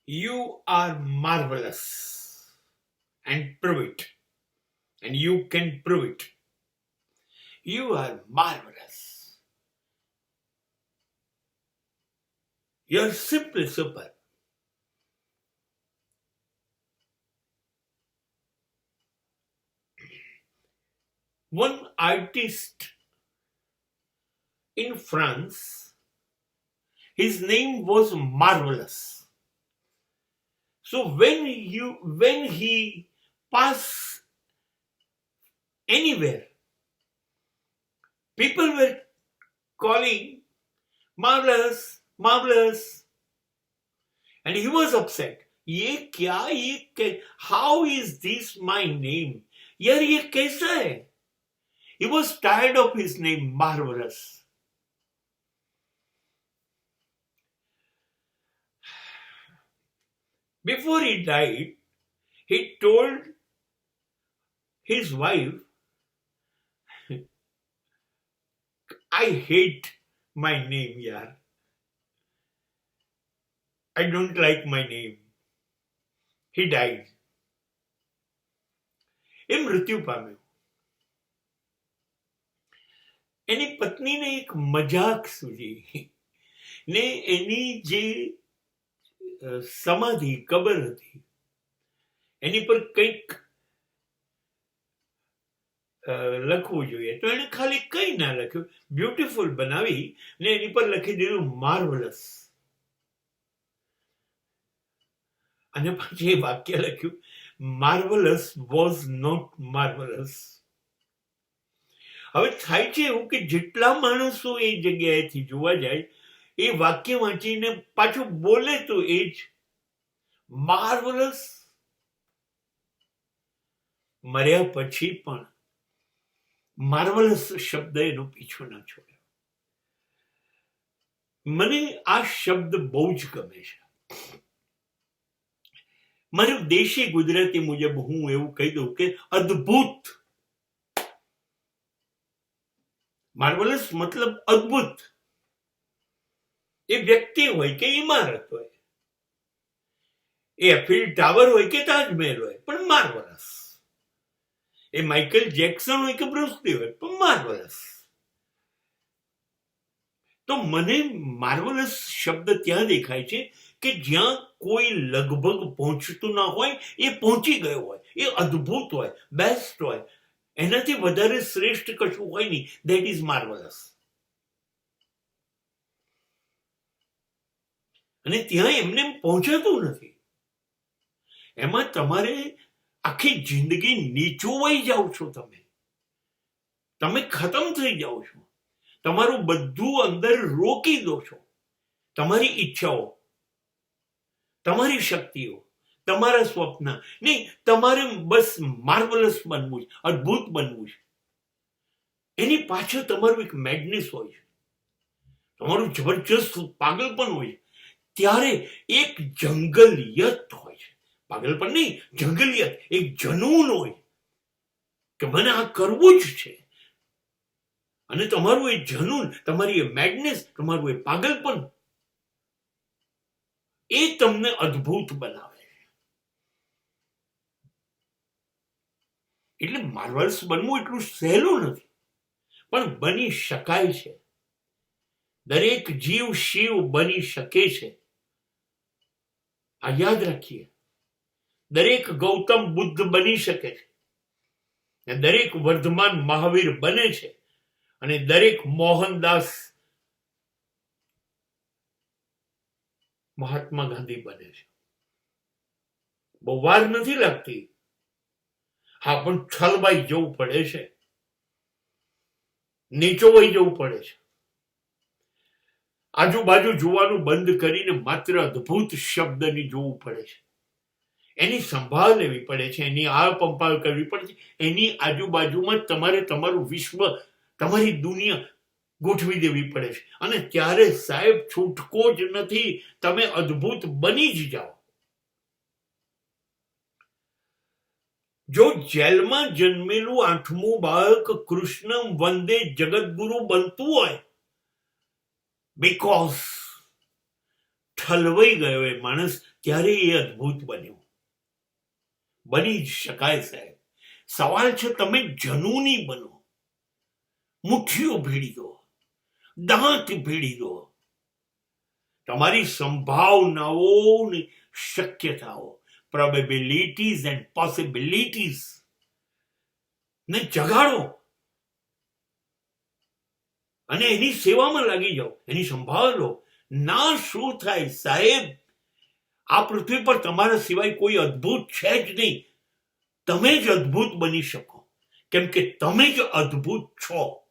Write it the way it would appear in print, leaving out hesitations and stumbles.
You are marvelous and prove it. And you can prove it. You are marvelous. You're simply super. One artist in France, his name was Marvelous. So when he passed anywhere, people were calling Marvelous, Marvelous, and he was upset. ये क्या ये how is this my name? यार ये कैसा है? He was tired of his name, Marvelous. Before he died, he told his wife, I hate my name, yaar. I don't like my name. He died. એ મૃત્યુ પામ્યો. એની પત્નીને એક મજાક સૂજી ને એની જે સમાધિ કબર હતી એની પર કંઈક લખવું જોઈએ તો એને ખાલી કંઈ ના લખ્યું, બ્યુટીફુલ બનાવી ને એની પર લખી દીધું માર્વલસ. અને પછી એ વાક્ય લખ્યું, માર્વલસ વોઝ નોટ માર્વલસ. હવે થાય છે એવું કે જેટલા માણસો એ જગ્યાએથી જોવા જાય એ વાક્ય વાંચીને પાછું બોલે તો એ જ માર્વલસ. મર્યા પછી પણ માર્વલસ શબ્દ એનો પીછો ના છોડ્યો. મને આ શબ્દ બહુ જ ગમે છે. મારું દેશી ગુજરાતી મુજબ હું એવું કહી દઉં કે અદ્ભુત. માર્વલસ મતલબ અદ્ભુત. એ વ્યક્તિ હોય કે ઇમારત હોય, એ એફિલ ટાવર હોય કે તાજમહેલ હોય, પણ માર્વલસ. એ માઇકલ જેક્સન હોય કે બ્રુસ લી હોય, પણ માર્વલસ. તો મને માર્વલસ શબ્દ ત્યાં દેખાય છે કે જ્યાં કોઈ લગભગ પહોંચતું ના હોય એ પહોંચી ગયો હોય, એ અદ્ભુત હોય, બેસ્ટ હોય, એનાથી વધારે શ્રેષ્ઠ કશું હોય નહીં. That is marvellous. અને ત્યાં એમને પહોંચાતું નથી. એમાં તમારે આખી જિંદગી નીચોવાઈ જાઓ છો. તમે ખતમ થઈ જાઓ છો. તમારું બધું અંદર રોકી દો છો. તમારી ઈચ્છાઓ, તમારી શક્તિઓ, તમારા સ્વપ્ન નહીં, તમારે બસ માર્વલસ બનવું છે, અદ્ભુત બનવું છે. એની પાછળ તમારું એક મેડનેસ હોય છે, તમારું જબરજસ્ત પાગલપન હોય છે. ત્યારે એક જંગલિયત હોય છે, પાગલપન નહીં, જંગલિયત, એક જનૂન હોય કે મને આ કરવું જ છે. અને તમારું એ જનૂન, તમારી એ મેડનેસ, તમારું એ પાગલપન, એ તમને અદ્ભુત બનાવે છે. એટલે માર્વલસ બનવું એટલું સહેલું નથી, પણ બની શકાય છે. દરેક જીવ શિવ બની શકે છે. આ યાદ રાખીએ. દરેક ગૌતમ બુદ્ધ બની શકે છે, દરેક વર્ધમાન મહાવીર બને છે, અને દરેક મોહનદાસ મહાત્મા ગાંધી બને છે. બહુ વાર નથી લાગતી. હા, પણ છલબાઈ જવું પડે છે, નીચોવાઈ જવું પડે છે. આજુબાજુ જોવાનું બંધ કરીને માત્ર અદ્ભુત શબ્દની જોવું પડે છે. એની સંભાળ લેવી પડે છે, એની આળપંપાળ કરવી પડે છે. એની આજુબાજુમાં તમારે તમારું વિશ્વ, તમારી દુનિયા ગોઠવી દેવી પડે છે. અને ત્યારે સાહેબ છૂટકો જ નથી. તમે અદ્ભુત બની જ જાઓ. જો જેલમાં જન્મેલું 8મું બાળક કૃષ્ણ વંદે જગતગુરુ બનતું હોય, because ઠલવાઈ ગયો એ માણસ, ત્યારે એ અદ્ભુત બન્યો. બની જ શકાય સાહેબ. સવાલ છે તમે જનૂની બનો, મુઠ્ઠીઓ ભીડી દો, દાંત ભીડી દો, તમારી સંભાવનાઓની શક્યતાઓ, પ્રોબેબિલિટીઝ એન્ડ પોસિબિલિટીઝ ને જગાડો અને એની સેવામાં લાગી જાઓ, એની સંભાળ લો. ના શું થાય સાહેબ, આ પૃથ્વી પર તમારા સિવાય કોઈ અદ્ભુત છે જ નહીં. તમે જ અદ્ભુત બની શકો, કેમ કે તમે જ અદ્ભુત છો.